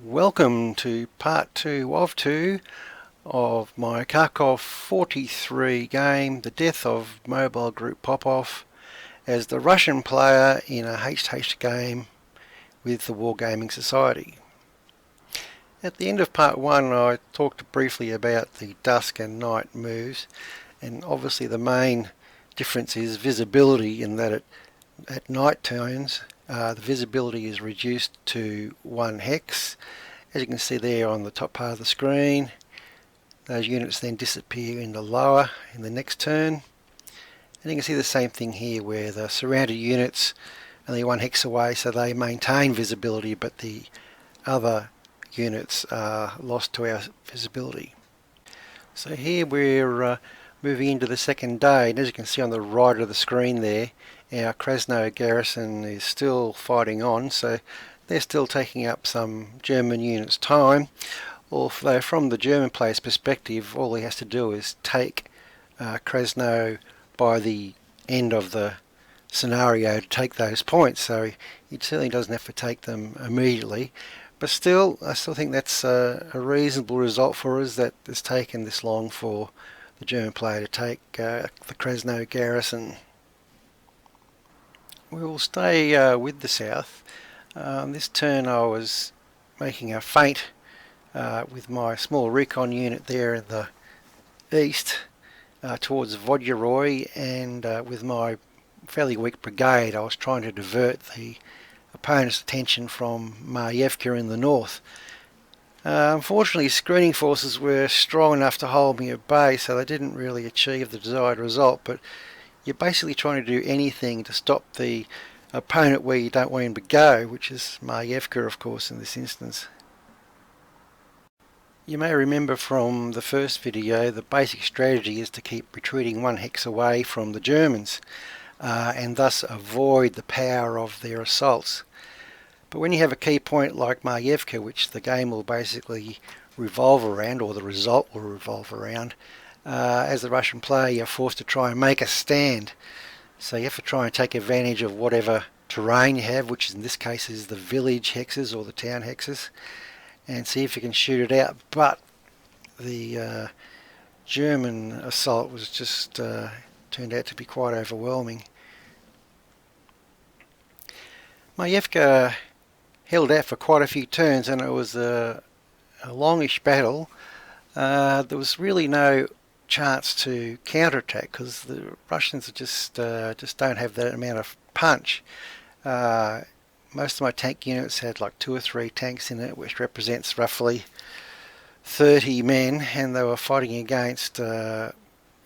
Welcome to part 2 of 2 of my Kharkov 43 game, The Death of Mobile Group Popov, as the Russian player in a HH game with the Wargaming Society. At the end of part 1 I talked briefly about the dusk and night moves, and obviously the main difference is visibility, in that at night times the visibility is reduced to 1 hex. As you can see there on the top part of the screen, those units then disappear in the lower in the next turn. And you can see the same thing here, where the surrounded units are only 1 hex away, so they maintain visibility, but the other units are lost to our visibility. So here we're moving into the second day, and as you can see on the right of the screen there, our Krasno garrison is still fighting on, so they're still taking up some German units' time. Although from the German player's perspective, all he has to do is take Krasno by the end of the scenario to take those points, so he certainly doesn't have to take them immediately. But still, I still think that's a reasonable result for us, that it's taken this long for the German player to take the Krasno garrison. We will stay with the south. This turn I was making a feint with my small recon unit there in the east towards Vodyaroy, and with my fairly weak brigade I was trying to divert the opponent's attention from Maievka in the north. Unfortunately, screening forces were strong enough to hold me at bay, so they didn't really achieve the desired result, but you're basically trying to do anything to stop the opponent where you don't want him to go, which is Maievka, of course, in this instance. You may remember from the first video, the basic strategy is to keep retreating 1 hex away from the Germans and thus avoid the power of their assaults. But when you have a key point like Maievka, which the game will basically revolve around, or the result will revolve around, as the Russian player you're forced to try and make a stand. So you have to try and take advantage of whatever terrain you have, which in this case is the village hexes or the town hexes, and see if you can shoot it out. But the German assault was just turned out to be quite overwhelming. Maievka held out for quite a few turns, and it was a longish battle. There was really no chance to counterattack because the Russians just don't have that amount of punch. Most of my tank units had like 2 or 3 tanks in it, which represents roughly 30 men, and they were fighting against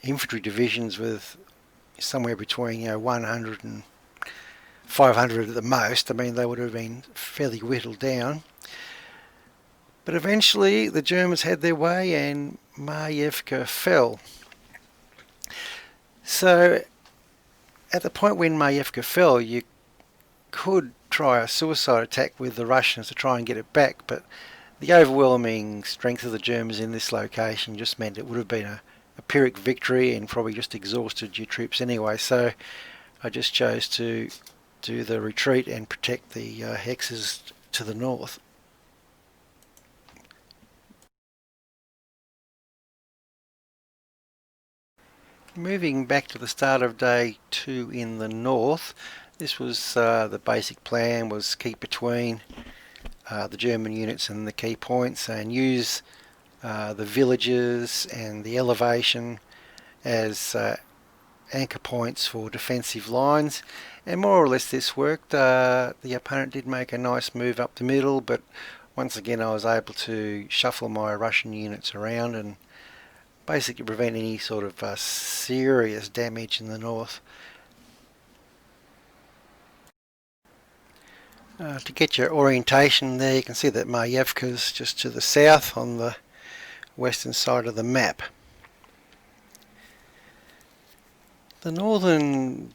infantry divisions with somewhere between 100 and 500 at the most. I mean, they would have been fairly whittled down. But eventually the Germans had their way and Maievka fell. So at the point when Maievka fell, you could try a suicide attack with the Russians to try and get it back, but the overwhelming strength of the Germans in this location just meant it would have been a Pyrrhic victory and probably just exhausted your troops anyway. So I just chose to do the retreat and protect the hexes to the north. Moving back to the start of day 2 in the north, this was the basic plan, was keep between the German units and the key points and use the villages and the elevation as anchor points for defensive lines, and more or less this worked. The opponent did make a nice move up the middle, but once again I was able to shuffle my Russian units around and basically prevent any sort of serious damage in the north. To get your orientation there, you can see that Maievka's just to the south on the western side of the map. The northern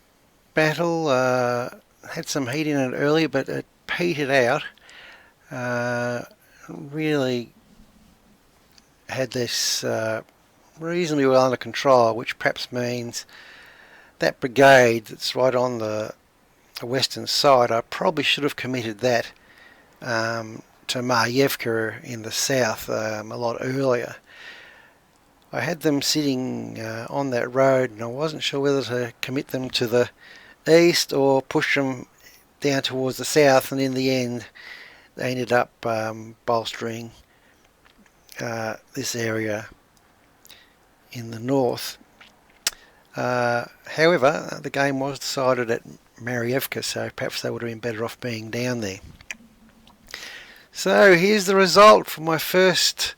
battle had some heat in it earlier, but it petered out. Really had this reasonably well under control, which perhaps means that brigade that's right on the western side, I probably should have committed that to Maievka in the south a lot earlier. I had them sitting on that road, and I wasn't sure whether to commit them to the east or push them down towards the south, and in the end they ended up bolstering this area in the north. However, the game was decided at Maievka, so perhaps they would have been better off being down there. So here's the result for my first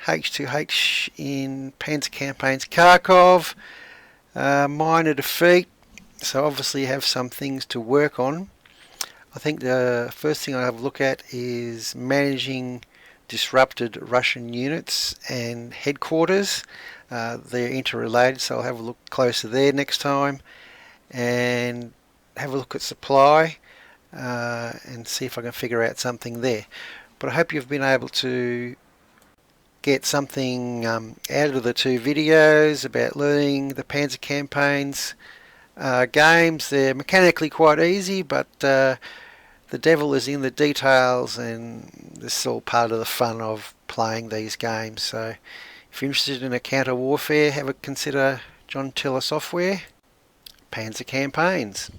H2H in Panzer Campaigns Kharkov. Minor defeat, so obviously you have some things to work on. I think the first thing I have a look at is managing disrupted Russian units and headquarters. They're interrelated, so I'll have a look closer there next time, and have a look at supply and see if I can figure out something there. But I hope you've been able to get something out of the two videos about learning the Panzer Campaigns games. They're mechanically quite easy, but the devil is in the details, and this is all part of the fun of playing these games. So if you're interested in a counter warfare, have a consider John Tiller software, Panzer Campaigns.